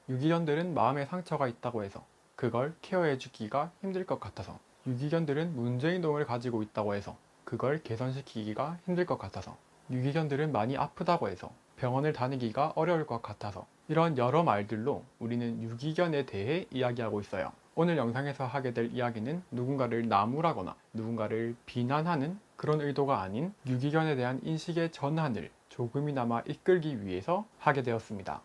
유기견들은 마음에 상처가 있다고 해서 그걸 케어해주기가 힘들 것 같아서, 유기견들은 문제행동을 가지고 있다고 해서 그걸 개선시키기가 힘들 것 같아서, 유기견들은 많이 아프다고 해서 병원을 다니기가 어려울 것 같아서, 이런 여러 말들로 우리는 유기견에 대해 이야기하고 있어요. 오늘 영상에서 하게 될 이야기는 누군가를 나무라거나 누군가를 비난하는 그런 의도가 아닌 유기견에 대한 인식의 전환을 조금이나마 이끌기 위해서 하게 되었습니다.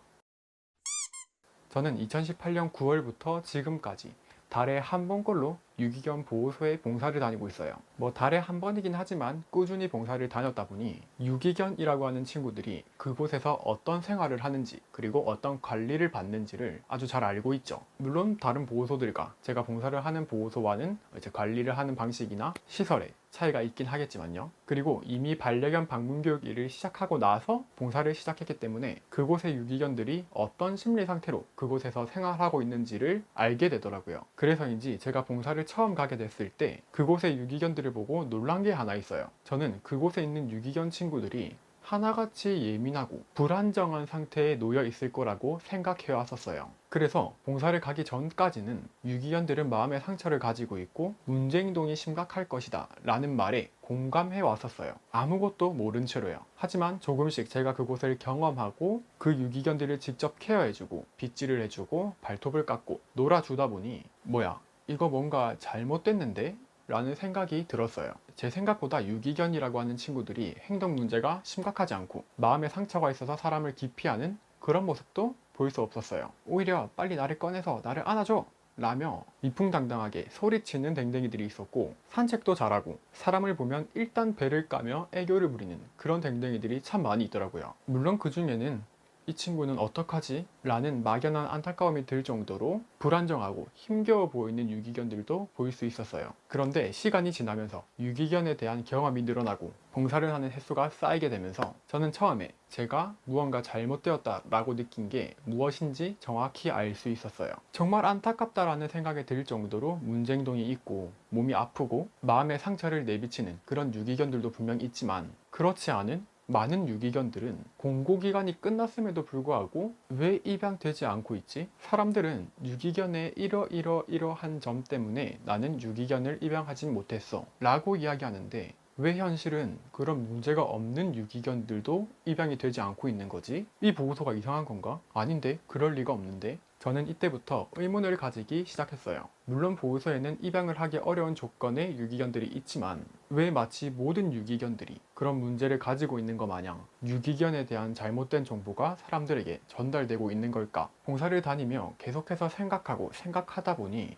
저는 2018년 9월부터 지금까지 달에 한 번꼴로 유기견 보호소에 봉사를 다니고 있어요. 달에 한 번이긴 하지만 꾸준히 봉사를 다녔다 보니 유기견이라고 하는 친구들이 그곳에서 어떤 생활을 하는지, 그리고 어떤 관리를 받는지를 아주 잘 알고 있죠. 물론 다른 보호소들과 제가 봉사를 하는 보호소와는 이제 관리를 하는 방식이나 시설에 차이가 있긴 하겠지만요. 그리고 이미 반려견 방문 교육 일을 시작하고 나서 봉사를 시작했기 때문에 그곳의 유기견들이 어떤 심리 상태로 그곳에서 생활하고 있는지를 알게 되더라고요. 그래서인지 제가 봉사를 처음 가게 됐을 때 그곳의 유기견들을 보고 놀란 게 하나 있어요. 저는 그곳에 있는 유기견 친구들이 하나같이 예민하고 불안정한 상태에 놓여 있을 거라고 생각해 왔었어요. 그래서 봉사를 가기 전까지는 유기견들은 마음의 상처를 가지고 있고 문제행동이 심각할 것이다 라는 말에 공감해 왔었어요. 아무것도 모른 채로요. 하지만 조금씩 제가 그곳을 경험하고 그 유기견들을 직접 케어해주고 빗질을 해주고 발톱을 깎고 놀아주다 보니 뭐야, 이거 뭔가 잘못됐는데? 라는 생각이 들었어요. 제 생각보다 유기견이라고 하는 친구들이 행동 문제가 심각하지 않고 마음에 상처가 있어서 사람을 기피하는 그런 모습도 볼 수 없었어요. 오히려 빨리 나를 꺼내서 나를 안아줘! 라며 위풍당당하게 소리치는 댕댕이들이 있었고, 산책도 잘하고 사람을 보면 일단 배를 까며 애교를 부리는 그런 댕댕이들이 참 많이 있더라고요. 물론 그 중에는 이 친구는 어떡하지? 라는 막연한 안타까움이 들 정도로 불안정하고 힘겨워 보이는 유기견들도 보일 수 있었어요. 그런데 시간이 지나면서 유기견에 대한 경험이 늘어나고 봉사를 하는 횟수가 쌓이게 되면서 저는 처음에 제가 무언가 잘못되었다 라고 느낀 게 무엇인지 정확히 알 수 있었어요. 정말 안타깝다라는 생각이 들 정도로 문제행동이 있고 몸이 아프고 마음에 상처를 내비치는 그런 유기견들도 분명 있지만, 그렇지 않은 많은 유기견들은 공고기간이 끝났음에도 불구하고 왜 입양되지 않고 있지? 사람들은 유기견의 이러한 점 때문에 나는 유기견을 입양하진 못했어 라고 이야기하는데, 왜 현실은 그런 문제가 없는 유기견들도 입양이 되지 않고 있는 거지? 이 보고서가 이상한 건가? 아닌데? 그럴 리가 없는데? 저는 이때부터 의문을 가지기 시작했어요. 물론 보호소에는 입양을 하기 어려운 조건의 유기견들이 있지만 왜 마치 모든 유기견들이 그런 문제를 가지고 있는 것 마냥 유기견에 대한 잘못된 정보가 사람들에게 전달되고 있는 걸까? 봉사를 다니며 계속해서 생각하다 보니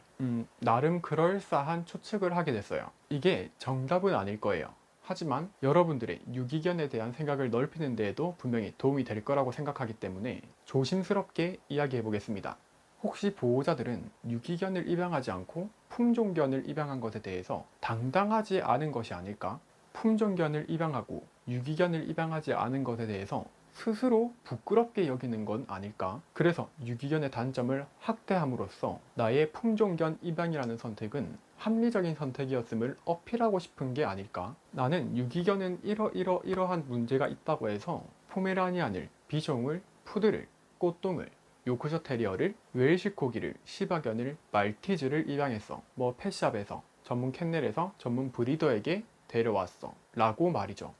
나름 그럴싸한 추측을 하게 됐어요. 이게 정답은 아닐 거예요. 하지만 여러분들의 유기견에 대한 생각을 넓히는 데에도 분명히 도움이 될 거라고 생각하기 때문에 조심스럽게 이야기해 보겠습니다. 혹시 보호자들은 유기견을 입양하지 않고 품종견을 입양한 것에 대해서 당당하지 않은 것이 아닐까? 품종견을 입양하고 유기견을 입양하지 않은 것에 대해서 스스로 부끄럽게 여기는 건 아닐까? 그래서 유기견의 단점을 확대함으로써 나의 품종견 입양이라는 선택은 합리적인 선택이었음을 어필하고 싶은 게 아닐까? 나는 유기견은 이러한 문제가 있다고 해서 포메라니안을, 비숑을, 푸드를, 꽃동을, 요크셔 테리어를, 웰시 코기를, 시바견을, 말티즈를 입양했어. 펫샵에서, 전문 캔넬에서 전문 브리더에게 데려왔어. 라고 말이죠.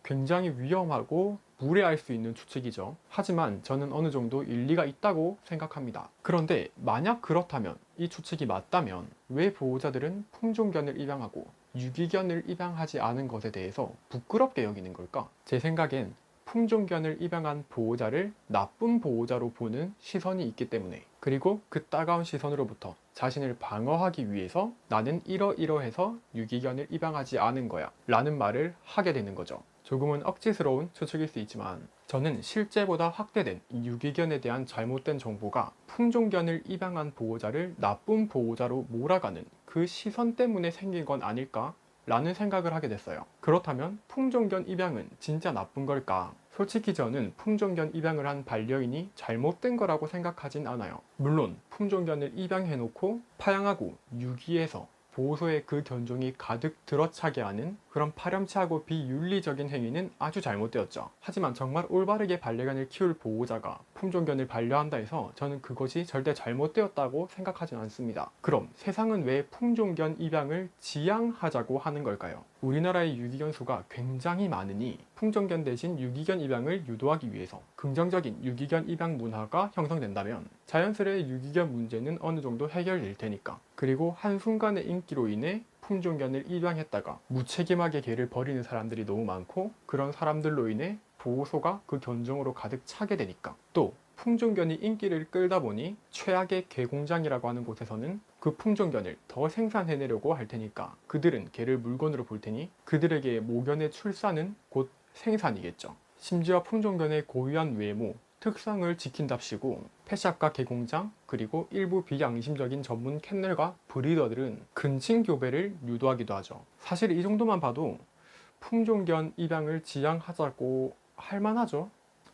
굉장히 위험하고 무례할 수 있는 추측이죠. 하지만 저는 어느 정도 일리가 있다고 생각합니다. 그런데 만약 그렇다면, 이 추측이 맞다면 왜 보호자들은 품종견을 입양하고 유기견을 입양하지 않은 것에 대해서 부끄럽게 여기는 걸까? 제 생각엔 품종견을 입양한 보호자를 나쁜 보호자로 보는 시선이 있기 때문에, 그리고 그 따가운 시선으로부터 자신을 방어하기 위해서 나는 이러해서 유기견을 입양하지 않은 거야 라는 말을 하게 되는 거죠. 조금은 억지스러운 추측일 수 있지만 저는 실제보다 확대된 유기견에 대한 잘못된 정보가 품종견을 입양한 보호자를 나쁜 보호자로 몰아가는 그 시선 때문에 생긴 건 아닐까? 라는 생각을 하게 됐어요. 그렇다면 품종견 입양은 진짜 나쁜 걸까? 솔직히 저는 품종견 입양을 한 반려인이 잘못된 거라고 생각하진 않아요. 물론 품종견을 입양해놓고 파양하고 유기해서 보호소에 그 견종이 가득 들어차게 하는 그런 파렴치하고 비윤리적인 행위는 아주 잘못되었죠. 하지만 정말 올바르게 반려견을 키울 보호자가 품종견을 반려한다 해서 저는 그것이 절대 잘못되었다고 생각하진 않습니다. 그럼 세상은 왜 품종견 입양을 지양하자고 하는 걸까요? 우리나라의 유기견 수가 굉장히 많으니 품종견 대신 유기견 입양을 유도하기 위해서 긍정적인 유기견 입양 문화가 형성된다면 자연스레 유기견 문제는 어느 정도 해결될 테니까. 그리고 한순간의 인기로 인해 품종견을 입양했다가 무책임하게 개를 버리는 사람들이 너무 많고 그런 사람들로 인해 보호소가 그 견종으로 가득 차게 되니까. 또 품종견이 인기를 끌다 보니 최악의 개공장이라고 하는 곳에서는 그 품종견을 더 생산해내려고 할 테니까 그들은 개를 물건으로 볼 테니 그들에게 모견의 출산은 곧 생산이겠죠. 심지어 품종견의 고유한 외모, 특성을 지킨답시고 펫샵과 개공장 그리고 일부 비양심적인 전문 캔넬과 브리더들은 근친교배를 유도하기도 하죠. 사실 이 정도만 봐도 품종견 입양을 지양하자고 할 만하죠.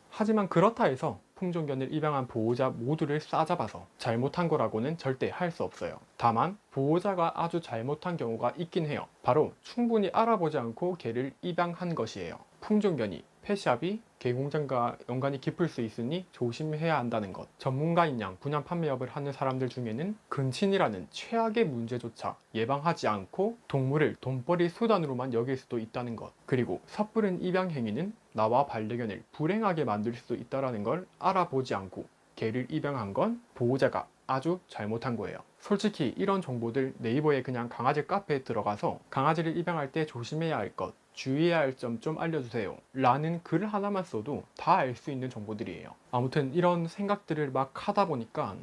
하지만 그렇다 해서 품종견을 입양한 보호자 모두를 싸잡아서 잘못한 거라고는 절대 할 수 없어요. 다만 보호자가 아주 잘못한 경우가 있긴 해요. 바로 충분히 알아보지 않고 개를 입양한 것이에요. 품종견이 펫샵이 개공장과 연관이 깊을 수 있으니 조심해야 한다는 것. 전문가인 양 분양 판매업을 하는 사람들 중에는 근친이라는 최악의 문제조차 예방하지 않고 동물을 돈벌이 수단으로만 여길 수도 있다는 것. 그리고 섣부른 입양 행위는 나와 반려견을 불행하게 만들 수도 있다는 걸 알아보지 않고 개를 입양한 건 보호자가 아주 잘못한 거예요. 솔직히 이런 정보들 네이버에 그냥 강아지 카페에 들어가서 강아지를 입양할 때 조심해야 할 것, 주의해야 할 점 좀 알려주세요 라는 글 하나만 써도 다 알 수 있는 정보들이에요. 아무튼 이런 생각들을 막 하다 보니까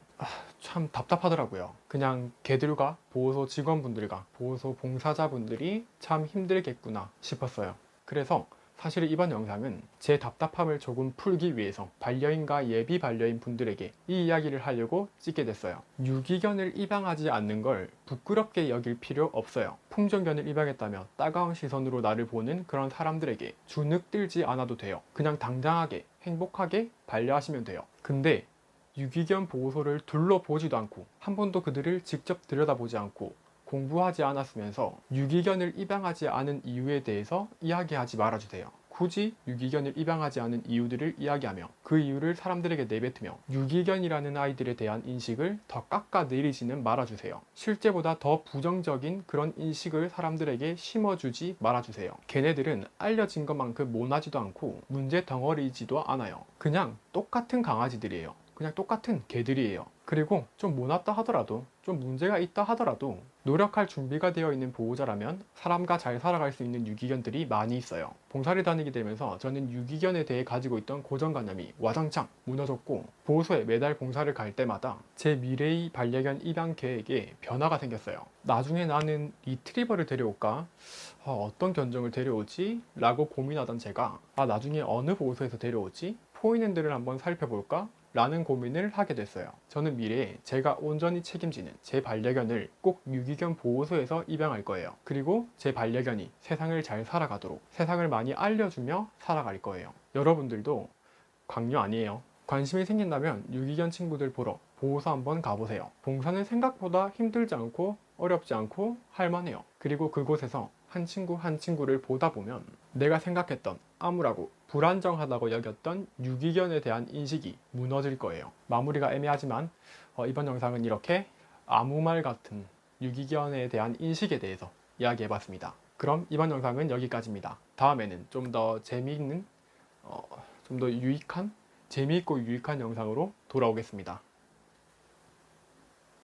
참 답답하더라고요. 그냥 개들과 보호소 직원분들과 보호소 봉사자분들이 참 힘들겠구나 싶었어요. 그래서 사실 이번 영상은 제 답답함을 조금 풀기 위해서 반려인과 예비 반려인 분들에게 이 이야기를 하려고 찍게 됐어요. 유기견을 입양하지 않는 걸 부끄럽게 여길 필요 없어요. 품종견을 입양했다며 따가운 시선으로 나를 보는 그런 사람들에게 주눅들지 않아도 돼요. 그냥 당당하게 행복하게 반려하시면 돼요. 근데 유기견 보호소를 둘러보지도 않고 한 번도 그들을 직접 들여다보지 않고 공부하지 않았으면서 유기견을 입양하지 않은 이유에 대해서 이야기하지 말아주세요. 굳이 유기견을 입양하지 않은 이유들을 이야기하며 그 이유를 사람들에게 내뱉으며 유기견이라는 아이들에 대한 인식을 더 깎아내리지는 말아주세요. 실제보다 더 부정적인 그런 인식을 사람들에게 심어주지 말아주세요. 걔네들은 알려진 것만큼 모나지도 않고 문제 덩어리지도 않아요. 그냥 똑같은 강아지들이에요. 그냥 똑같은 개들이에요. 그리고 좀 모났다 하더라도 좀 문제가 있다 하더라도 노력할 준비가 되어 있는 보호자라면 사람과 잘 살아갈 수 있는 유기견들이 많이 있어요. 봉사를 다니게 되면서 저는 유기견에 대해 가지고 있던 고정관념이 와장창 무너졌고 보호소에 매달 봉사를 갈 때마다 제 미래의 반려견 입양 계획에 변화가 생겼어요. 나중에 나는 리트리버를 데려올까? 어떤 견종을 데려오지? 라고 고민하던 제가 나중에 어느 보호소에서 데려오지? 포인핸드를 한번 살펴볼까? 라는 고민을 하게 됐어요. 저는 미래에 제가 온전히 책임지는 제 반려견을 꼭 유기견 보호소에서 입양할 거예요. 그리고 제 반려견이 세상을 잘 살아가도록 세상을 많이 알려주며 살아갈 거예요. 여러분들도 광유 아니에요. 관심이 생긴다면 유기견 친구들 보러 보호소 한번 가보세요. 봉사는 생각보다 힘들지 않고 어렵지 않고 할만해요. 그리고 그곳에서 한 친구 한 친구를 보다 보면 내가 생각했던 암울하고 불안정하다고 여겼던 유기견에 대한 인식이 무너질 거예요. 마무리가 애매하지만 이번 영상은 이렇게 아무 말 같은 유기견에 대한 인식에 대해서 이야기해봤습니다. 그럼 이번 영상은 여기까지입니다. 다음에는 좀 더 재미있는, 좀 더 유익한, 재미있고 유익한 영상으로 돌아오겠습니다.